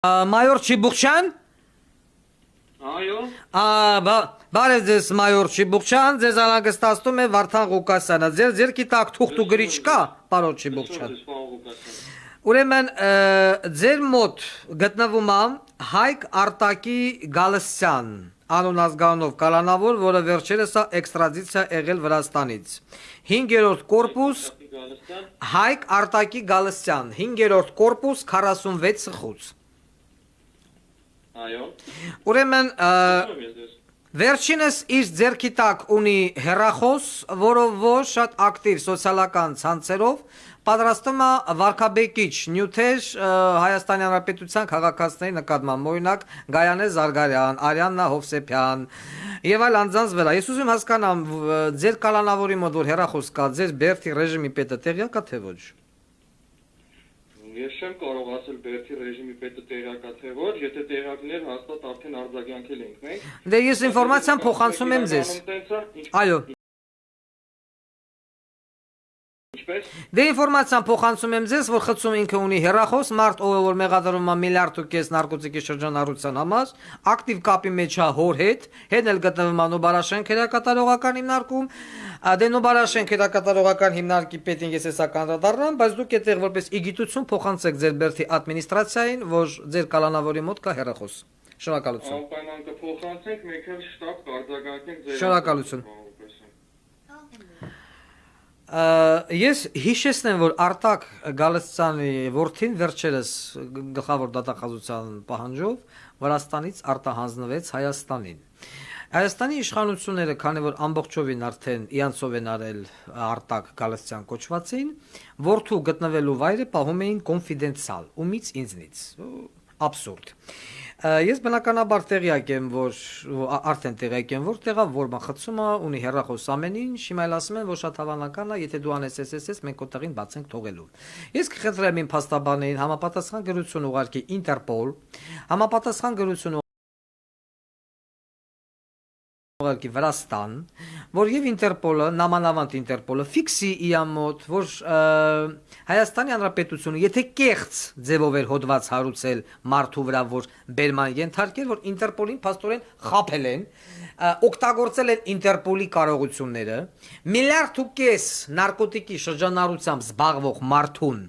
Մայոր Չիբուխչյան։ Այո։ Բարև ձեզ Մայոր Չիբուխչյան, ձեզ անհանգստացնում է Վարդան Ղուկասյանը։ Ձեր գիտակ թուղթ ու գրիչ կա, պարոն Չիբուխչյան։ Ուրեմն ձեր մոտ գտնվում է Հայկ Արտակի Գալստյան, անուն ազգանունով կալանավոր, որը վերջերս է էքստրադիցիա եղել Վրաստանից։ 5-րդ կորպուս Հայկ Արտակի Գալստյան, 5-րդ կորպուս 46 խոց։ Այո։ Ուրեմն վերջինս իր ձեռքի տակ ունի հեռախոս, որով որ շատ ակտիվ սոցիալական ցանցերով պատրաստում է վարքաբեկիչ նյութեր Հայաստանի Հանրապետության քաղաքացիների նկատմամբ, օրինակ Գայանե Զարգարյան, Արիաննա Հովսեփյան եւ այլ անձանց վրա։ Ես ուզում հասկանամ ձեր կալանավորի մոտ որ հեռախոս կա, ձեր Բերդի ռեժիմի պետը տեղյակ է թե ոչ։ Ես չեմ կարող ասել Բերդի ռեժիմի պետը տեղյակ է թե ոչ, եթե տեղյակներ հաստատ արդեն արձագանքել ենք մենք։ Դե ես ինֆորմացիան փոխանցում եմ ձեզ։ Այո։ Դե ինֆորմացիան փոխանցում եմ ձեզ, որ խցում ինքը ունի հեռախոս, մարդ ով որ մեղադրվում է 1.5 միլիարդ նարկոտիկի շրջանառության համար, ակտիվ կապի մեջ է հոր հետ էլ գտնվում է Նոբարաշենք հերակատարողական հիմնարկում, դե Նոբարաշենք հերակատարողական հիմնարկի պետին ես հեսա կանդրադառնամ, բայց դուք այդտեղ որպես իգիտություն փոխանցեք ձեր Բերդի ադմինիստրացիային, որ ձեր կալանավորի մոտ կա հեռախոս։ Շնորհակալություն։ Անպայման կփոխանցենք, մենք էլ շտապ կարձագանքենք ձեր։ Շնորհակալություն։ Ես հիշեցնեմ, որ Արտակ Գալստյանի որդին վերջերս գլխավոր դատախազության պահանջով Վրաստանից արտահանձնվեց Հայաստանին։ Հայաստանի իշխանությունները, քանի որ ամբողջովին արդեն իանցով են արել Արտակ Գալստյան կոչվածին, որդու գտնվելու վայրը պահում էին կոնֆիդենցիալ, ումից ինձնից։ Աբսուրդ։ Ես բնականաբար տեղյակ եմ, որ արդեն տեղյակ եմ, որ տեղավոր մխցումը ունի հեռախոս ամեն ինչ, հիմա էլ ասում են, որ շատ հավանական է, եթե դու անես SS, մենք օտարին բացենք թողելու։ Ես կխնդրեմ իմ փաստաբաններին համապատասխան գրություն ուղարկի Ինտերպոլ, համապատասխան գրություն ուղարկի Վրաստան, որ եւ Ինտերպոլը, նամանավանդ Ինտերպոլը ֆիքսի իամոտ, որ Հայաստանի Հանրապետությունը, եթե կեղծ ձևով էր հոդված հարուցել մարդու վրա, որ բերման ենթարկել, որ Ինտերպոլին փաստորեն խաբել են, օգտագործել են Ինտերպոլի կարողությունները, 1.5 միլիարդ նարկոտիկի շրջանառությամբ զբաղվող մարդուն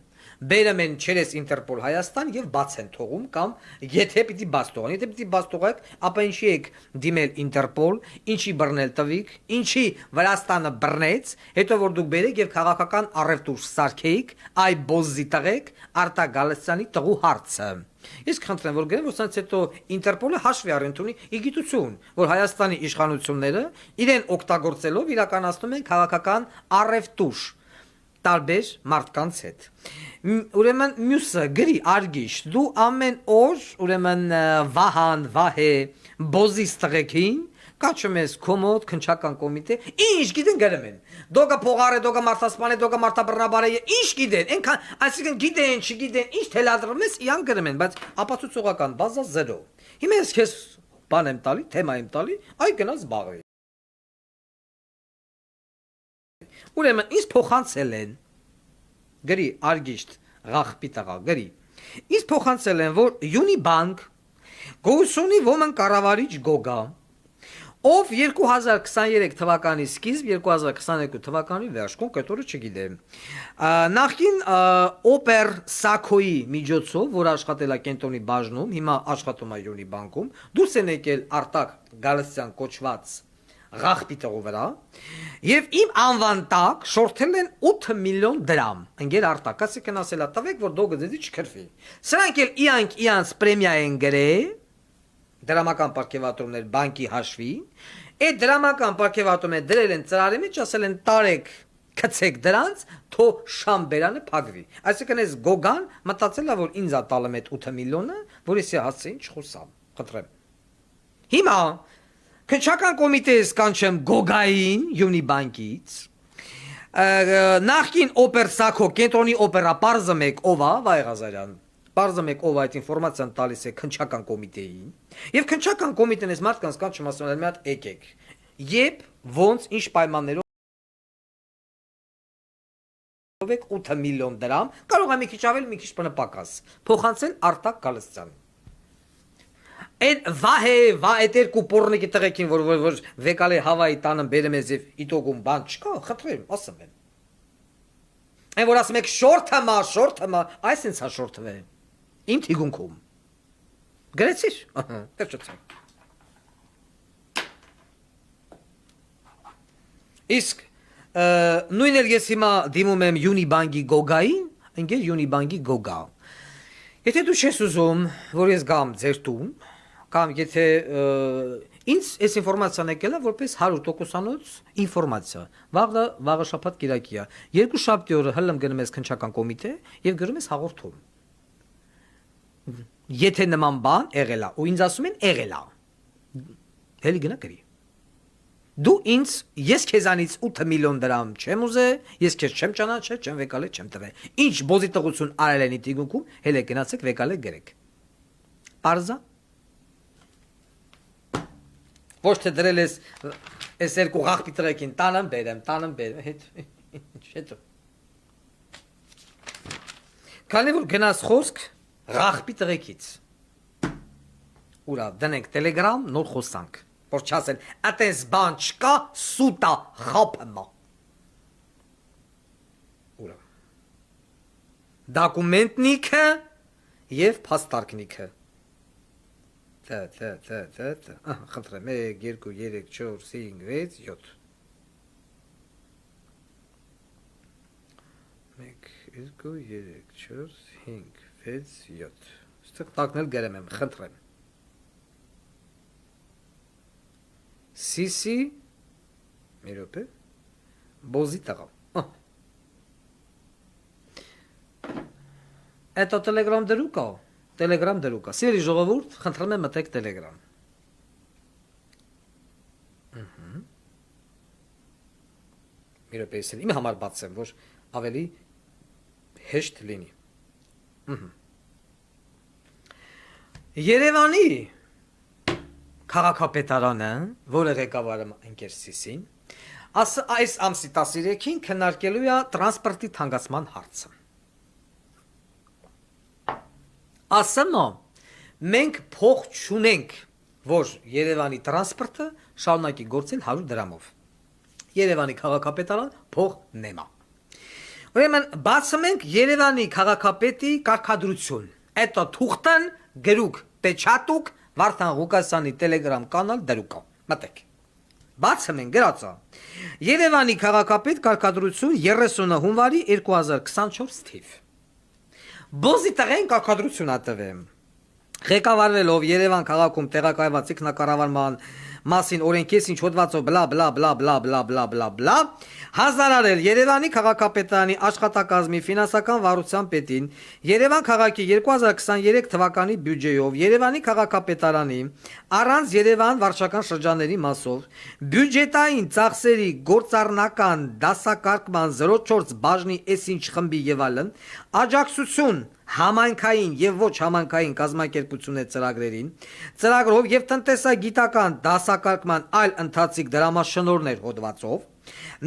բերում են չերես Ինտերպոլ Հայաստան եւ բաց են թողում կամ եթե պիտի բաց թողան, եթե պիտի բաց թողեք, ապա ինչի եք դիմել Ինտերպոլ, ինչի բռնել տվիք, ինչի Վրաստանը բռնեց, հետո որ դուք բերեք եւ քաղաքական առևտուր սարքեիք, այ բոզի տղեկ Արտակ Գալստյանի տղու հարցը։ Ես կխնդրեմ, որ գրեմ, որ սրանց հետո Ինտերպոլը հաշվի առեն ունի իգիտություն, որ Հայաստանի իշխանությունները իրեն օգտագործելով իրականացնում են քաղաքական առևտուր տարբեր մարդկանց հետ։ Ուրեմն մյուսը գրի արգիշ, դու ամեն օր ուրեմն Վահան, Վահե, բոզիս տղեկին կաչում ես կոմոդ քնչական կոմիտե, ինչ գիտեն գրում են։ Դոգա փողարը, դոգա մարդասպան է, դոգա մարդաբռնաբար է, ինչ գիտեն, այնքան, այսինքն գիտեն, չգիտեն, ինչ թելադրում ես, իան գրում են, բայց ապացուցողական բազա 0։ Հիմա ես քեզ բան եմ տալի, թեմա եմ տալի, այ գնաց զբաղվի։ Ուրեմն ինձ փոխանցել են գրի արգիշտ ղախպի տղա գրի ինձ փոխանցել են որ Յունիբանկ գոյունի ոմն կառավարիչ Գոգա ով 2023 թվականի սկիզբ 2022 թվականի վերջ կոնկրետ օրը չգիտեմ նախքին օպեր Սակոյի միջոցով որ աշխատել է կենտրոնի բաժնում հիմա աշխատում է Յունիբանկում դուրս են եկել Արտակ Գալստյան կոչված Ղախպի տղու վրա եւ իմ անվան տակ շորթել են 8 միլիոն դրամ ընկեր Արտակ ասիկն ասելա տվեք որ դոգը դեզի չքրվի սրանք էլ իանց պրեմիա են գրել դրամական պարգևատրումներ բանկի հաշվի այդ դրամական պարգևատրումները դրել են ծրարի մեջ ասել են տարեք քցեք դրանց թո շամբերանը փակվի այսինքն այս Գոգան մտածել է որ ինձ է տալը այդ 8 միլիոնը որ ես հասցեին չխոսամ խնդրեմ հիմա Քնչական կոմիտեից կանչեմ Գոգային Յունիբանկից նախքին օպեր Սակո կենտրոնի օպերա պարզը մեկ ով է Վայ Ղազարյան պարզը մեկ ով այդ ինֆորմացիան տալիս է քնչական կոմիտեին եւ քնչական կոմիտեն այս մարդկանց կանչում ասում են մի հատ եկեք երբ ոնց ինչ պայմաններով 8 միլիոն դրամ կարող է մի քիչ ավել մի քիչ պակաս փոխանցել Արտակ Գալստյան Այդ վահե վա այդ երկու պորնիկի տղեկին որ վեկալե Հավայի տանը բերեմ ես եւ իտոգում բան չկա, խնդրեմ, ասեմ եմ։ Այն որ ասում եք շորթը մա, այս ինձ հա շորթվե։ Իմ թիգունքում։ Գրեցիր, ահա, դեռ Իսկ նույն էլ ես հիմա դիմում եմ Unibанk-ի Գոգային, ընկեր Unibанk-ի Գոգա։ Եթե դու չես ուզում, որ ես գամ ձեր տուն, կամ եթե ինձ այս ինֆորմացիան եկել է որպես 100%-անոց ինֆորմացիա։ Վաղը շաբաթ կիրակի է։ Երկու շաբթի օրը հլմ գնում ես քննչական կոմիտե եւ գրում ես հաղորդում։ Եթե նման բան եղել է, ու ինձ ասում են եղել է։ Հելի գնա գրի։ Դու ինձ ես քեզանից 8 միլիոն դրամ չեմ ուզե, ես քեզ չեմ ճանաչել, չեմ վեկալե, չեմ տվել։ Ինչ բոզիտողություն արել են իդիգունքում, հելը գնացեք վեկալե գրեք։ Պարզա։ Ոչ թե դրել ես այս երկու աղբի տրեկին տանեմ բերեմ, հետո։ Քանի որ գնաց խոսք աղբի տրեկից։ Ուրա դնենք Telegram նոր խոսանք։ Որ չասեն, ատես բան չկա, սուտա, խապմա։ Ուրա։ Դակումենտնիքը և պաստարկնիքը։ Խնդրեմ, 1, 2, 3, 4, 5, 6, 7։ 1, 2, 3, 4, 5, 6, 7։ Ստեղ տակնել գերեմ եմ, խնդրեմ։ Սիսի մի րոպե բոզի տղա Էտո Telegram դրուկա Սիրելի ժողովուրդ խնդրում եմ մտեք Telegram Մի րոպե իմ համար բացեմ որ ավելի հեշտ լինի Երևանի Քաղաքապետարանը, որը ղեկավարը ընկեր Սիսին, այս ամսի 13-ին քննարկելու է տրանսպորտի թանկացման հարցը։ Ասեմ, մենք փող չունենք, որ Երևանի տրանսպորտը շարունակի գործել 100 դրամով։ Երևանի քաղաքապետարան փող նեմա։ Ուրեմն բացում ենք Երևանի քաղաքապետի կարգադրություն։ Էտո թուղթն գրուկ պեչատուկ Վարդան Ղուկասյանի Telegram կանալ դրուկա։ Մտեք։ Բացում են գրածա։ Երևանի քաղաքապետ կարգադրություն 30 հունվարի 2024 թիվ։ Բոզի տղեն կարգադրություն ատվեմ։ Ղեկավարվելով Երևան քաղաքում տեղակայված ինքնակառավարման մասին օրենքեսին չոդվածով բլա բլա բլա բլա բլա բլա բլա բլա հազարարել Երևանի քաղաքապետարանի աշխատակազմի ֆինանսական վարչության պետին Երևան քաղաքի 2023 թվականի բյուջեով Երևանի քաղաքապետարանի առանց Երևան վարչական շրջանների մասով բյուջետային ծախսերի գործառնական դասակարգման 04 բաժնի S-ինչ խմբի եւ այլն աջակցություն համայնքային եւ ոչ համայնքային կազմակերպությունների ծրագրերին ծրագրով եւ տնտեսագիտական դասակարգման այլ ընթացիկ դրամաշնորհներ հոդվածով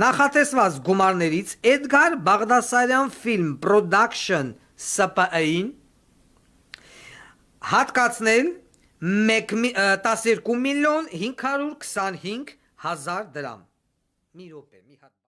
նախատեսված գումարներից Էդգար Բաղդասարյան Film Production ՍՊԸ-ին հատկացնել 12 միլիոն 525 հազար դրամ մի րոպե մի հատ